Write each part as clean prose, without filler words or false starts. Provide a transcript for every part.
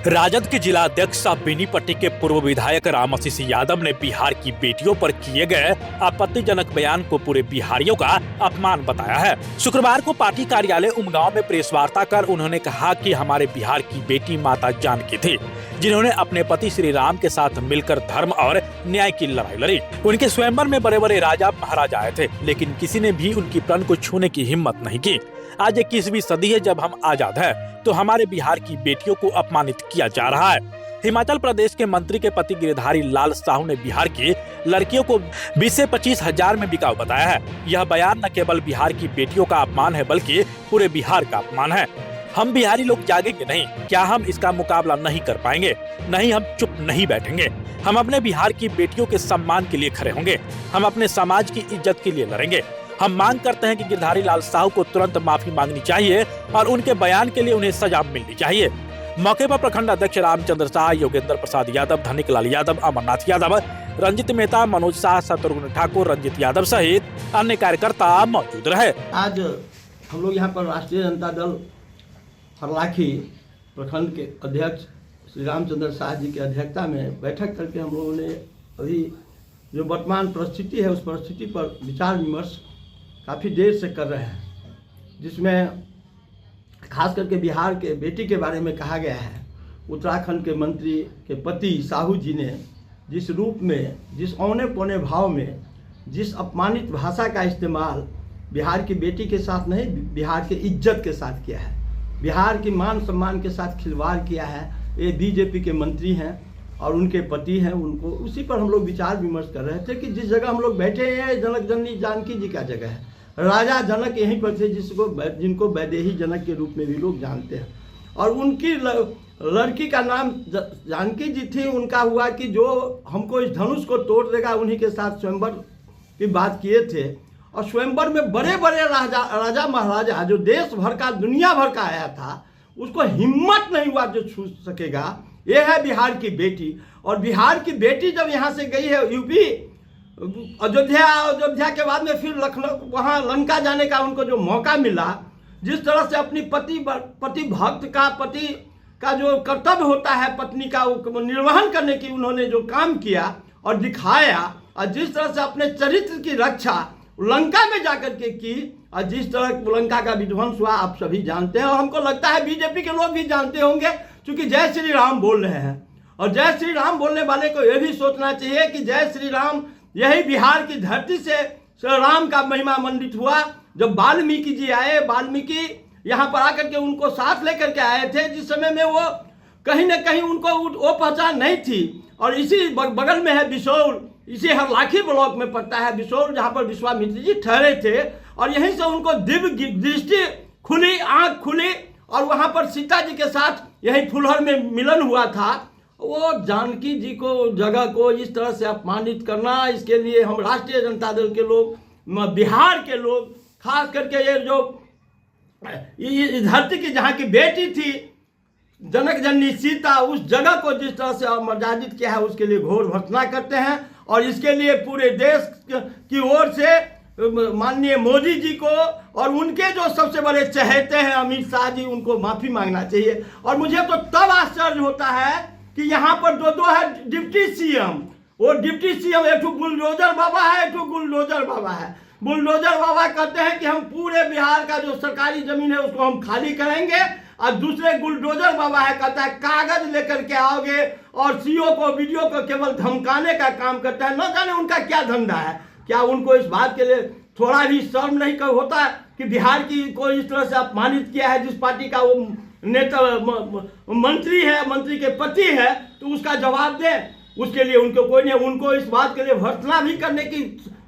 राजद के जिला अध्यक्ष बेनीपट्टी के पूर्व विधायक रामाशीष यादव ने बिहार की बेटियों पर किए गए आपत्तिजनक बयान को पूरे बिहारियों का अपमान बताया है। शुक्रवार को पार्टी कार्यालय उमगांव में प्रेस वार्ता कर उन्होंने कहा कि हमारे बिहार की बेटी माता जानकी थी, जिन्होंने अपने पति श्री राम के साथ मिलकर धर्म और न्याय की लड़ाई लड़ी। उनके स्वयंवर में बड़े बड़े राजा महाराजा आए थे, लेकिन किसी ने भी उनकी प्रण को छूने की हिम्मत नहीं की। आज 21वीं सदी है, जब हम आजाद हैं, तो हमारे बिहार की बेटियों को अपमानित किया जा रहा है। हिमाचल प्रदेश के मंत्री के पति गिरधारी लाल साहू ने बिहार की लड़कियों को 20 से 25 हजार में बिकाऊ बताया है। यह बयान न केवल बिहार की बेटियों का अपमान है, बल्कि पूरे बिहार का अपमान है। हम बिहारी लोग जागेंगे नहीं? क्या हम इसका मुकाबला नहीं कर पाएंगे? नहीं, हम चुप नहीं बैठेंगे। हम अपने बिहार की बेटियों के सम्मान के लिए खड़े होंगे। हम अपने समाज की इज्जत के लिए लड़ेंगे। हम मांग करते हैं कि गिरधारी लाल साहू को तुरंत माफी मांगनी चाहिए और उनके बयान के लिए उन्हें सजा मिलनी चाहिए। मौके पर प्रखंड अध्यक्ष रामचंद्र शाह, योगेंद्र प्रसाद यादव, धनिक लाल यादव, अमरनाथ यादव, रंजित मेहता, मनोज शाह, शत्रुघ्न ठाकुर, रंजित यादव सहित अन्य कार्यकर्ता मौजूद रहे। आज हम लोग यहाँ पर राष्ट्रीय जनता दल हरलाखी प्रखंड के अध्यक्ष श्री रामचंद्र शाह जी की अध्यक्षता में बैठक करके हम लोगों ने अभी जो वर्तमान परिस्थिति है उस परिस्थिति पर विचार विमर्श काफ़ी देर से कर रहे हैं, जिसमें खास करके बिहार के बेटी के बारे में कहा गया है। उत्तराखंड के मंत्री के पति साहू जी ने जिस रूप में, जिस औने पौने भाव में, जिस अपमानित भाषा का इस्तेमाल बिहार की बेटी के साथ नहीं, बिहार के इज्जत के साथ किया है, बिहार की मान सम्मान के साथ खिलवाड़ किया है। ये बीजेपी के मंत्री हैं और उनके पति हैं, उनको उसी पर हम लोग विचार विमर्श कर रहे थे कि जिस जगह हम लोग बैठे हैं जनक जननी जानकी जी का जगह है। राजा जनक यहीं पर थे, जिनको वैदेही जनक के रूप में भी लोग जानते हैं। और उनकी लड़की का नाम जानकी जी थी। उनका हुआ कि जो हमको इस धनुष को तोड़ देगा, उन्हीं के साथ स्वयंवर की बात किए थे। और स्वयंवर में बड़े बड़े राजा महाराजा जो देश भर का, दुनिया भर का आया था, उसको हिम्मत नहीं हुआ जो छू सकेगा। ये है बिहार की बेटी। और बिहार की बेटी जब यहाँ से गई है यूपी, अयोध्या के बाद में फिर लखनऊ, वहाँ लंका जाने का उनको जो मौका मिला, जिस तरह से अपनी पति भक्त का, पति का जो कर्तव्य होता है पत्नी का निर्वहन करने की उन्होंने जो काम किया और दिखाया, और जिस तरह से अपने चरित्र की रक्षा लंका में जाकर के की, और जिस तरह लंका का विध्वंस हुआ आप सभी जानते हैं। और हमको लगता है बीजेपी के लोग भी जानते होंगे, क्योंकि जय श्री राम बोल रहे हैं। और जय श्री राम बोलने वाले को यह भी सोचना चाहिए कि जय श्री राम यही बिहार की धरती से राम का महिमा मंडित हुआ। जब वाल्मीकि जी आए, वाल्मीकि यहाँ पर आकर के उनको साथ लेकर के आए थे, जिस समय में वो कहीं ना कहीं उनको वो पहचान नहीं थी। और इसी बगल में है बिसौल, इसी हरलाखी ब्लॉक में पड़ता है बिसौल, जहाँ पर विश्वामित्र जी ठहरे थे। और यहीं से उनको दिव्य दृष्टि खुली, आँख खुली, और वहाँ पर सीता जी के साथ यही फुलहर में मिलन हुआ था। वो जानकी जी को, जगह को इस तरह से अपमानित करना, इसके लिए हम राष्ट्रीय जनता दल के लोग, बिहार के लोग, खास करके ये जो इस धरती की जहाँ की बेटी थी जनक जननी सीता, उस जगह को जिस तरह से अमर्यादित किया है, उसके लिए घोर भर्त्सना करते हैं। और इसके लिए पूरे देश की ओर से माननीय मोदी जी को और उनके जो सबसे बड़े चहेते हैं अमित शाह जी, उनको माफ़ी मांगना चाहिए। और मुझे तो तब आश्चर्य होता है कि यहाँ पर दो है डिप्टी सीएम। वो डिप्टी सीएम एक बुलडोजर बाबा है, एक बुलडोजर बाबा है। बुलडोजर बाबा कहते हैं कि हम पूरे बिहार का जो सरकारी जमीन है उसको हम खाली करेंगे, और दूसरे बुलडोजर बाबा है कहता है कागज लेकर के आओगे, और सीओ को, वीडियो को केवल धमकाने का काम करता है। न जाने उनका क्या धंधा है। क्या उनको इस बात के लिए थोड़ा भी शर्म नहीं होता कि बिहार की को इस तरह से अपमानित किया है, जिस पार्टी का वो नेता मंत्री है, मंत्री के पति है, तो उसका जवाब दें। उसके लिए उनको कोई नहीं, उनको इस बात के लिए भर्त्सना भी करने की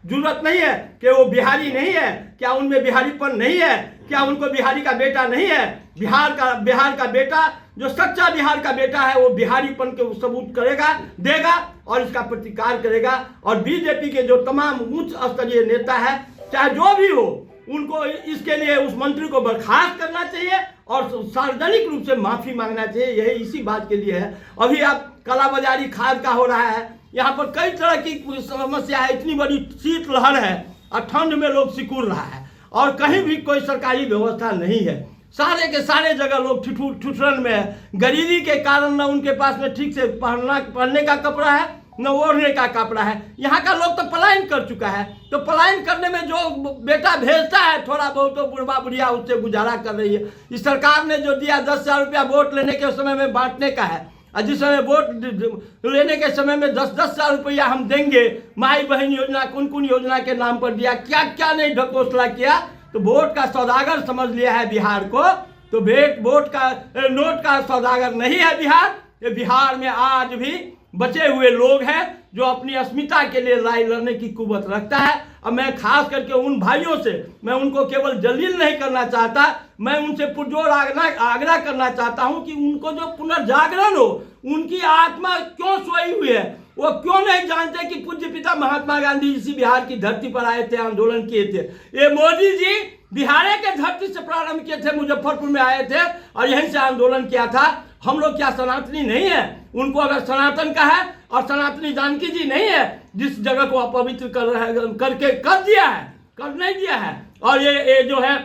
जरूरत नहीं है कि वो बिहारी नहीं है। क्या उनमें बिहारीपन नहीं है? क्या उनको बिहारी का बेटा नहीं है? बिहार का बेटा, जो सच्चा बिहार का बेटा है, वो बिहारीपन के सबूत करेगा, देगा और इसका प्रतिकार करेगा। और बीजेपी के जो तमाम उच्च स्तरीय नेता है, चाहे जो भी हो, उनको इसके लिए उस मंत्री को बर्खास्त करना चाहिए और सार्वजनिक रूप से माफी मांगना चाहिए। यही इसी बात के लिए है। अभी अब कालाबाजारी खाद का हो रहा है, यहाँ पर कई तरह की समस्या है। इतनी बड़ी शीतलहर है और ठंड में लोग सिकुड़ रहा है, और कहीं भी कोई सरकारी व्यवस्था नहीं है। सारे के सारे जगह लोग ठिठुरन में है। गरीबी के कारण न उनके पास में ठीक से पहनने का कपड़ा है, न ओढ़ने का कपड़ा है। यहाँ का लोग तो पलायन कर चुका है। तो पलायन करने में जो बेटा भेजता है थोड़ा बहुत, तो बुढ़वा बुढ़िया उससे गुजारा कर रही है। इस सरकार ने जो दिया 10,000 रुपया वोट लेने के समय में बांटने का है, और जिस समय वोट लेने के समय में 10,000 रुपया हम देंगे, माई बहन योजना, कौन योजना के नाम पर दिया, क्या क्या नहीं ढकोसला किया। तो वोट का सौदागर समझ लिया है बिहार को। तो वोट का नोट का सौदागर नहीं है बिहार। ये बिहार में आज भी बचे हुए लोग हैं जो अपनी अस्मिता के लिए लड़ाई लड़ने की कुव्वत रखता है। और मैं खास करके उन भाइयों से, मैं उनको केवल जलील नहीं करना चाहता, मैं उनसे पुरजोर आग्रह करना चाहता हूं कि उनको जो पुनर्जागरण हो, उनकी आत्मा क्यों सोई हुई है, वो क्यों नहीं जानते कि पूज्य पिता महात्मा गांधी इसी बिहार की धरती पर आए थे, आंदोलन किए थे। ये मोदी जी बिहार के धरती से प्रारंभ किए थे, मुजफ्फरपुर में आए थे और यहीं से आंदोलन किया था। हम लोग क्या सनातनी नहीं है? उनको अगर सनातन का है और सनातनी जानकी जी नहीं है, जिस जगह को अपवित्र करके कर दिया है, कर नहीं दिया है। और ये जो है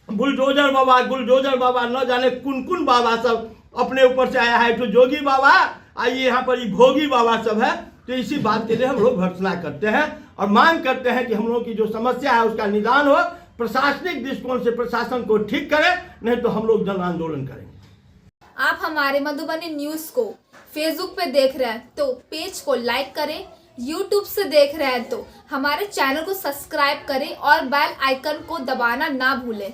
बुलडोजर बाबा न जाने कुन बाबा सब अपने ऊपर से आया है। तो जोगी बाबा आइए, यहाँ पर ये भोगी बाबा सब है। तो इसी बात के लिए हम लोग भर्त्सना करते हैं और मांग करते हैं कि हम लोगों की जो समस्या है उसका निदान हो, प्रशासनिक दृष्टिकोण से प्रशासन को ठीक करे, नहीं तो हम लोग जन आंदोलन करेंगे। आप हमारे मधुबनी न्यूज को फेसबुक पे देख रहे हैं तो पेज को लाइक करें, यूट्यूब से देख रहे हैं तो हमारे चैनल को सब्सक्राइब करें और बेल आइकन को दबाना ना भूलें।